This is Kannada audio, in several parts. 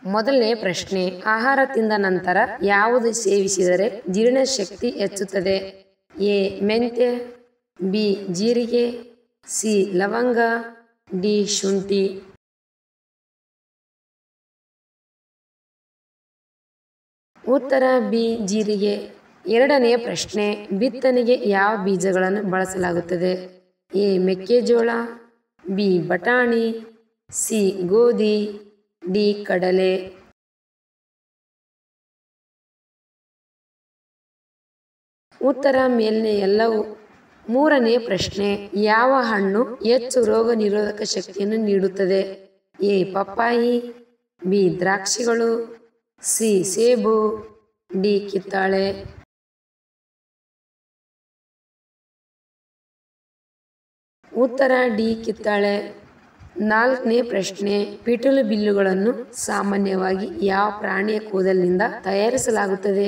ಮೊದಲನೇ ಪ್ರಶ್ನೆ, ಆಹಾರ ತಿಂದ ನಂತರ ಯಾವುದು ಸೇವಿಸಿದರೆ ಜೀರ್ಣಶಕ್ತಿ ಹೆಚ್ಚುತ್ತದೆ? ಎ. ಮೆಂತ್ಯ, ಬಿ. ಜೀರಿಗೆ, ಸಿ. ಲವಂಗ, ಡಿ. ಶುಂಠಿ. ಉತ್ತರ ಬಿ. ಜೀರಿಗೆ. ಎರಡನೇ ಪ್ರಶ್ನೆ, ಬಿತ್ತನೆಗೆ ಯಾವ ಬೀಜಗಳನ್ನು ಬಳಸಲಾಗುತ್ತದೆ? ಎ. ಮೆಕ್ಕೆಜೋಳ, ಬಿ. ಬಟಾಣಿ, ಸಿ. ಗೋಧಿ, ಡಿ. ಕಡಲೆ. ಉತ್ತರ ಮೇಲ್ನೇ ಎಲ್ಲವೂ. ಮೂರನೇ ಪ್ರಶ್ನೆ, ಯಾವ ಹಣ್ಣು ಹೆಚ್ಚು ರೋಗ ನಿರೋಧಕ ಶಕ್ತಿಯನ್ನು ನೀಡುತ್ತದೆ? ಎ. ಪಪ್ಪಾಯಿ, ಬಿ. ದ್ರಾಕ್ಷಿಗಳು, ಸಿ. ಸೇಬು, ಡಿ. ಕಿತ್ತಳೆ. ಉತ್ತರ ಡಿ. ಕಿತ್ತಳೆ. ನಾಲ್ಕನೇ ಪ್ರಶ್ನೆ, ಪಿಟೀಲು ಬಿಲ್ಲುಗಳನ್ನು ಸಾಮಾನ್ಯವಾಗಿ ಯಾವ ಪ್ರಾಣಿಯ ಕೂದಲಿನಿಂದ ತಯಾರಿಸಲಾಗುತ್ತದೆ?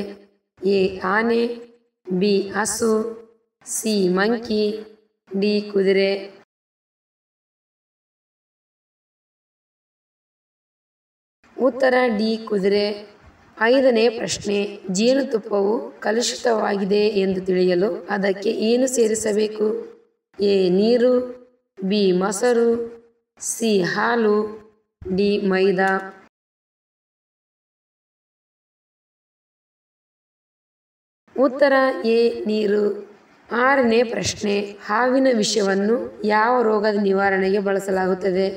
ಎ. ಆನೆ, ಬಿ. ಹಸು, ಸಿ. Monkey, D. ಕುದುರೆ. ಉತ್ತರ ಡಿ. ಕುದುರೆ. ಐದನೇ ಪ್ರಶ್ನೆ, ಜೇನುತುಪ್ಪವು ಕಲುಷಿತವಾಗಿದೆ ಎಂದು ತಿಳಿಯಲು ಅದಕ್ಕೆ ಏನು ಸೇರಿಸಬೇಕು? ಎ. ನೀರು, ಬಿ. ಮೊಸರು, ಸಿ. ಹಾಲು, ಡಿ. ಮೈದಾ. ಉತ್ತರ ಎ. ನೀರು. ಆರನೇ ಪ್ರಶ್ನೆ, ಹಾವಿನ ವಿಷವನ್ನು ಯಾವ ರೋಗದ ನಿವಾರಣೆಗೆ ಬಳಸಲಾಗುತ್ತದೆ?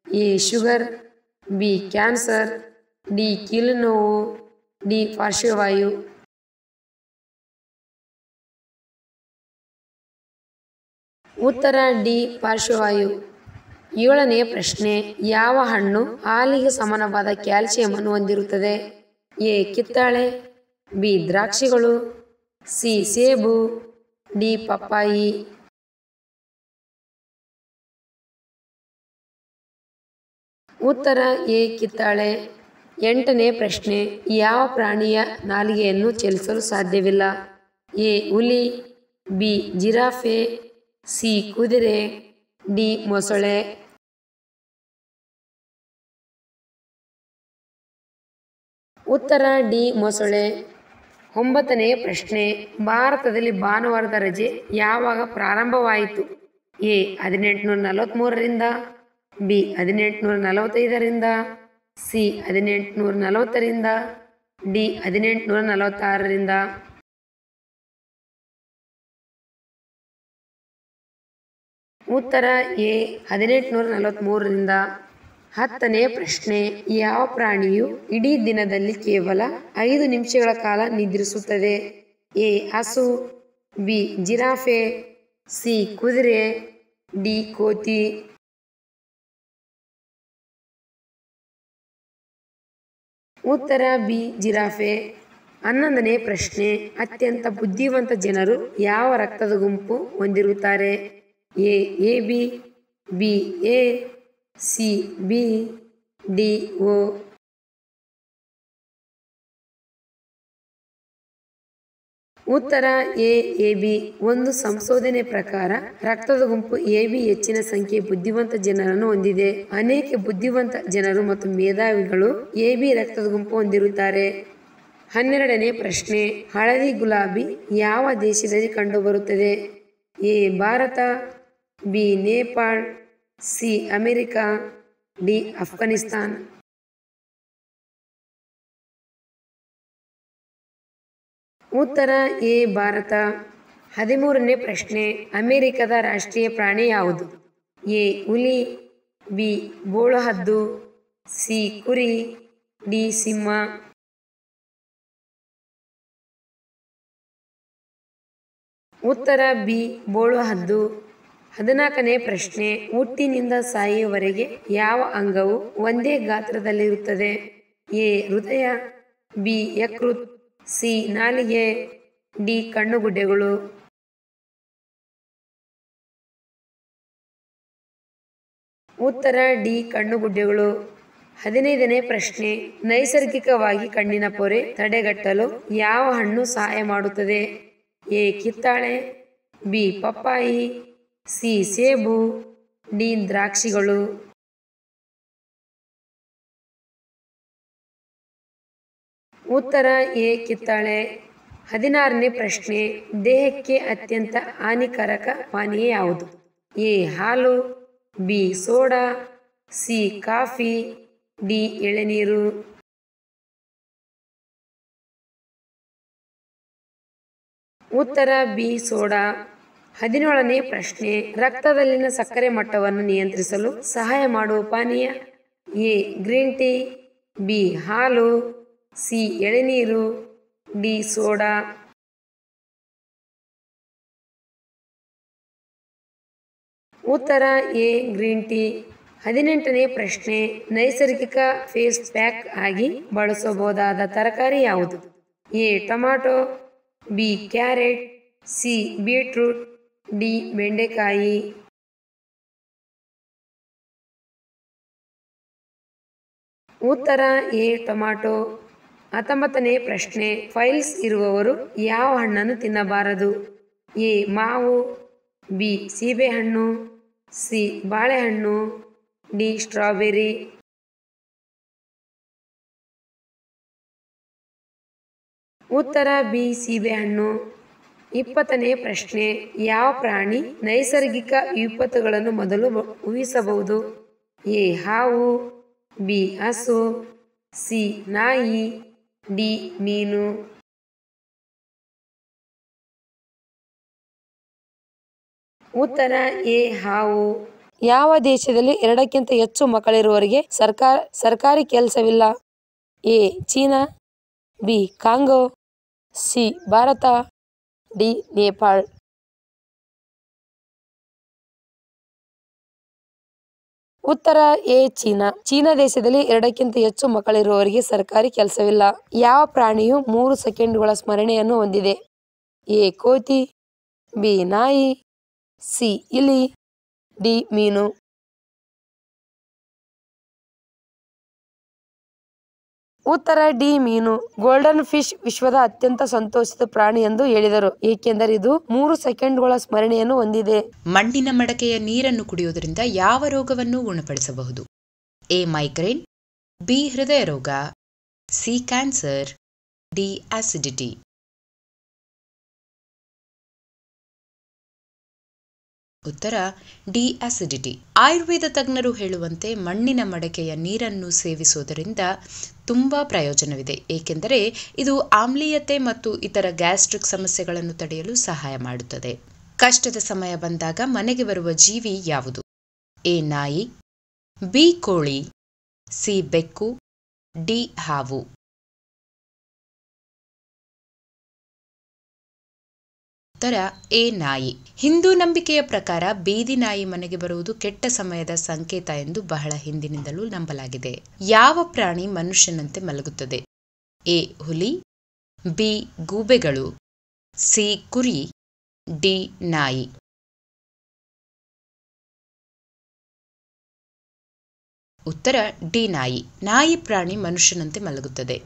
A. Sugar, B. Cancer, D. ಕೀಲುನೋವು, ಡಿ. ಪಾರ್ಶ್ವವಾಯು. ಉತ್ತರ ಡಿ. ಪಾರ್ಶ್ವವಾಯು. ಏಳನೇ ಪ್ರಶ್ನೆ, ಯಾವ ಹಣ್ಣು ಹಾಲಿಗೆ ಸಮಾನವಾದ ಕ್ಯಾಲ್ಸಿಯಂ ಹೊಂದಿರುತ್ತದೆ? ಎ. ಕಿತ್ತಳೆ, ಬಿ. ದ್ರಾಕ್ಷಿಗಳು, ಸಿ. ಸೇಬು, ಡಿ. ಪಪ್ಪಾಯಿ. ಉತ್ತರ ಎ. ಕಿತ್ತಳೆ. ಎಂಟನೇ ಪ್ರಶ್ನೆ, ಯಾವ ಪ್ರಾಣಿಯ ನಾಲಿಗೆಯನ್ನು ಚಲಿಸಲು ಸಾಧ್ಯವಿಲ್ಲ? ಎ. ಹುಲಿ, ಬಿ. Giraffe, C. ಕುದುರೆ, ಡಿ. ಮೊಸಳೆ. ಉತ್ತರ ಡಿ. ಮೊಸಳೆ. ಒಂಬತ್ತನೇ ಪ್ರಶ್ನೆ, ಭಾರತದಲ್ಲಿ ಭಾನುವಾರದ ರಜೆ ಯಾವಾಗ ಪ್ರಾರಂಭವಾಯಿತು? ಎ. 1843ರಿಂದ, ಬಿ. 1845ರಿಂದ, ಸಿ. 1840ರಿಂದ, ಡಿ. 1846ರಿಂದ. ಉತ್ತರ ಎ. 1843ರಿಂದ. ಹತ್ತನೇ ಪ್ರಶ್ನೆ, ಯಾವ ಪ್ರಾಣಿಯು ಇಡೀ ದಿನದಲ್ಲಿ ಕೇವಲ 5 ನಿಮಿಷಗಳ ಕಾಲ ನಿದ್ರಿಸುತ್ತದೆ? ಎ. ಹಸು, ಬಿ. Giraffe, C. ಕುದುರೆ, ಡಿ. ಕೋತಿ. ಉತ್ತರ ಬಿ. ಜಿರಾಫೆ. 11ನೇ ಪ್ರಶ್ನೆ, ಅತ್ಯಂತ ಬುದ್ಧಿವಂತ ಜನರು ಯಾವ ರಕ್ತದ ಗುಂಪು ಹೊಂದಿರುತ್ತಾರೆ? A. AB, B. A, C. B, D. O. ಉತ್ತರ ಎ. ಎಬಿ. ಒಂದು ಸಂಶೋಧನೆ ಪ್ರಕಾರ ರಕ್ತದ ಗುಂಪು ಎಬಿ ಹೆಚ್ಚಿನ ಸಂಖ್ಯೆಯ ಬುದ್ಧಿವಂತ ಜನರನ್ನು ಹೊಂದಿದೆ. ಅನೇಕ ಬುದ್ಧಿವಂತ ಜನರು ಮತ್ತು ಮೇಧಾವಿಗಳು ಎಬಿ ರಕ್ತದ ಗುಂಪು ಹೊಂದಿರುತ್ತಾರೆ. 12ನೇ ಪ್ರಶ್ನೆ, ಹಳದಿ ಗುಲಾಬಿ ಯಾವ ದೇಶದಲ್ಲಿ ಕಂಡುಬರುತ್ತದೆ? A. Bharat, B. Nepal, C. America, D. Afghanistan. ಉತ್ತರ ಎ. ಭಾರತ. 13ನೇ ಪ್ರಶ್ನೆ, ಅಮೆರಿಕದ ರಾಷ್ಟ್ರೀಯ ಪ್ರಾಣಿ ಯಾವುದು? ಎ. ಹುಲಿ, ಬಿ. ಬೋಳುಹದ್ದು, ಸಿ. ಕುರಿ, ಡಿ. ಸಿಂಹ. ಉತ್ತರ ಬಿ. ಬೋಳುಹದ್ದು. 14ನೇ ಪ್ರಶ್ನೆ, ಹುಟ್ಟಿನಿಂದ ಸಾಯುವವರೆಗೆ ಯಾವ ಅಂಗವು ಒಂದೇ ಗಾತ್ರದಲ್ಲಿರುತ್ತದೆ? ಎ. ಹೃದಯ, ಬಿ. ಯಕೃತ್, ಸಿ. ನಾಲಿಗೆ, ಡಿ. ಕಣ್ಣುಗುಡ್ಡೆಗಳು. ಉತ್ತರ ಡಿ. ಕಣ್ಣುಗುಡ್ಡೆಗಳು. 15ನೇ ಪ್ರಶ್ನೆ, ನೈಸರ್ಗಿಕವಾಗಿ ಕಣ್ಣಿನ ಪೊರೆ ತಡೆಗಟ್ಟಲು ಯಾವ ಹಣ್ಣು ಸಹಾಯ ಮಾಡುತ್ತದೆ? ಎ. ಕಿತ್ತಳೆ, ಬಿ. ಪಪ್ಪಾಯಿ, ಸಿ. ಸೇಬು, ಡಿ. ದ್ರಾಕ್ಷಿಗಳು. ಉತ್ತರ ಎ ಕಿತ್ತಳೆ. 16ನೇ ಪ್ರಶ್ನೆ, ದೇಹಕ್ಕೆ ಅತ್ಯಂತ ಹಾನಿಕಾರಕ ಪಾನೀಯ ಯಾವುದು? ಎ ಹಾಲು, B soda, C coffee, D ಎಳೆನೀರು. ಉತ್ತರ ಬಿ ಸೋಡಾ. 17ನೇ ಪ್ರಶ್ನೆ, ರಕ್ತದಲ್ಲಿನ ಸಕ್ಕರೆ ಮಟ್ಟವನ್ನು ನಿಯಂತ್ರಿಸಲು ಸಹಾಯ ಮಾಡುವ ಪಾನೀಯ? ಎ ಗ್ರೀನ್ ಟೀ, ಬಿ ಹಾಲು, ಸಿ ಎಳೆನೀರು, ಡಿ ಸೋಡಾ. ಉತ್ತರ ಎ ಗ್ರೀನ್ ಟೀ. 18ನೇ ಪ್ರಶ್ನೆ, ನೈಸರ್ಗಿಕ ಫೇಸ್ ಪ್ಯಾಕ್ ಆಗಿ ಬಳಸಬಹುದಾದ ತರಕಾರಿ ಯಾವುದು? A tomato, B carrot, C beetroot, D ಬೆಂಡೆಕಾಯಿ. ಉತ್ತರ ಎ ಟೊಮ್ಯಾಟೊ. 19ನೇ ಪ್ರಶ್ನೆ, ಫೈಲ್ಸ್ ಇರುವವರು ಯಾವ ಹಣ್ಣನ್ನು ತಿನ್ನಬಾರದು? ಎ ಮಾವು, ಬಿ ಸೀಬೆಹಣ್ಣು, ಸಿ ಬಾಳೆಹಣ್ಣು, ಡಿ ಸ್ಟ್ರಾಬೆರಿ. ಉತ್ತರ ಬಿ ಸೀಬೆಹಣ್ಣು. 20ನೇ ಪ್ರಶ್ನೆ, ಯಾವ ಪ್ರಾಣಿ ನೈಸರ್ಗಿಕ ವಿಪತ್ತುಗಳನ್ನು ಮೊದಲು ಊಹಿಸಬಹುದು? ಎ ಹಾವು, ಬಿ ಹಸು, ಸಿ ನಾಯಿ, ಡಿ ಮೀನು. ಉತ್ತರ ಎ ಹಾವು. ಯಾವ ದೇಶದಲ್ಲಿ 2ಕ್ಕಿಂತ ಹೆಚ್ಚು ಮಕ್ಕಳಿರುವವರಿಗೆ ಸರ್ಕಾರಿ ಕೆಲಸವಿಲ್ಲ? A China, B Congo, C Bharat, D Nepal. ಉತ್ತರ ಎ ಚೀನಾ. ಚೀನಾ ದೇಶದಲ್ಲಿ 2ಕ್ಕಿಂತ ಹೆಚ್ಚು ಮಕ್ಕಳಿರುವವರಿಗೆ ಸರ್ಕಾರಿ ಕೆಲಸವಿಲ್ಲ. ಯಾವ ಪ್ರಾಣಿಯು 3 ಸೆಕೆಂಡುಗಳ ಸ್ಮರಣೆಯನ್ನು ಹೊಂದಿದೆ? ಎ ಕೋತಿ, ಬಿ ನಾಯಿ, ಸಿ ಇಲಿ, ಡಿ ಮೀನು. ಉತ್ತರ ಡಿ ಮೀನು. ಗೋಲ್ಡನ್ ಫಿಶ್ ವಿಶ್ವದ ಅತ್ಯಂತ ಸಂತೋಷಿತ ಪ್ರಾಣಿ ಎಂದು ಹೇಳಿದರು, ಏಕೆಂದರೆ ಇದು 3 ಸೆಕೆಂಡುಗಳ ಸ್ಮರಣೆಯನ್ನು ಹೊಂದಿದೆ. ಮಣ್ಣಿನ ಮಡಕೆಯ ನೀರನ್ನು ಕುಡಿಯುವುದರಿಂದ ಯಾವ ರೋಗವನ್ನು ಗುಣಪಡಿಸಬಹುದು? ಎ ಮೈಗ್ರೇನ್, ಬಿ ಹೃದಯ ರೋಗ, ಸಿ ಕ್ಯಾನ್ಸರ್, ಡಿ ಆಸಿಡಿಟಿ. ಉತ್ತರ ಡಿ ಆಸಿಡಿಟಿ. ಆಯುರ್ವೇದ ತಜ್ಞರು ಹೇಳುವಂತೆ ಮಣ್ಣಿನ ಮಡಕೆಯ ನೀರನ್ನು ಸೇವಿಸುವುದರಿಂದ ತುಂಬಾ ಪ್ರಯೋಜನವಿದೆ, ಏಕೆಂದರೆ ಇದು ಆಮ್ಲೀಯತೆ ಮತ್ತು ಇತರ ಗ್ಯಾಸ್ಟ್ರಿಕ್ ಸಮಸ್ಯೆಗಳನ್ನು ತಡೆಯಲು ಸಹಾಯ ಮಾಡುತ್ತದೆ. ಕಷ್ಟದ ಸಮಯ ಬಂದಾಗ ಮನೆಗೆ ಬರುವ ಜೀವಿ ಯಾವುದು? ಎ ನಾಯಿ, ಬಿ ಕೋಳಿ, ಸಿ ಬೆಕ್ಕು, ಡಿ ಹಾವು. ಉತ್ತರ ಎ ನಾಯಿ. ಹಿಂದೂ ನಂಬಿಕೆಯ ಪ್ರಕಾರ ಬೀದಿ ನಾಯಿ ಮನೆಗೆ ಬರುವುದು ಕೆಟ್ಟ ಸಮಯದ ಸಂಕೇತ ಎಂದು ಬಹಳ ಹಿಂದಿನಿಂದಲೂ ನಂಬಲಾಗಿದೆ. ಯಾವ ಪ್ರಾಣಿ ಮನುಷ್ಯನಂತೆ ಮಲಗುತ್ತದೆ? ಎ ಹುಲಿ, ಬಿ ಗೂಬೆಗಳು, ಸಿ ಕುರಿ, ಡಿ ನಾಯಿ. ಉತ್ತರ ಡಿ ನಾಯಿ. ನಾಯಿ ಪ್ರಾಣಿ ಮನುಷ್ಯನಂತೆ ಮಲಗುತ್ತದೆ.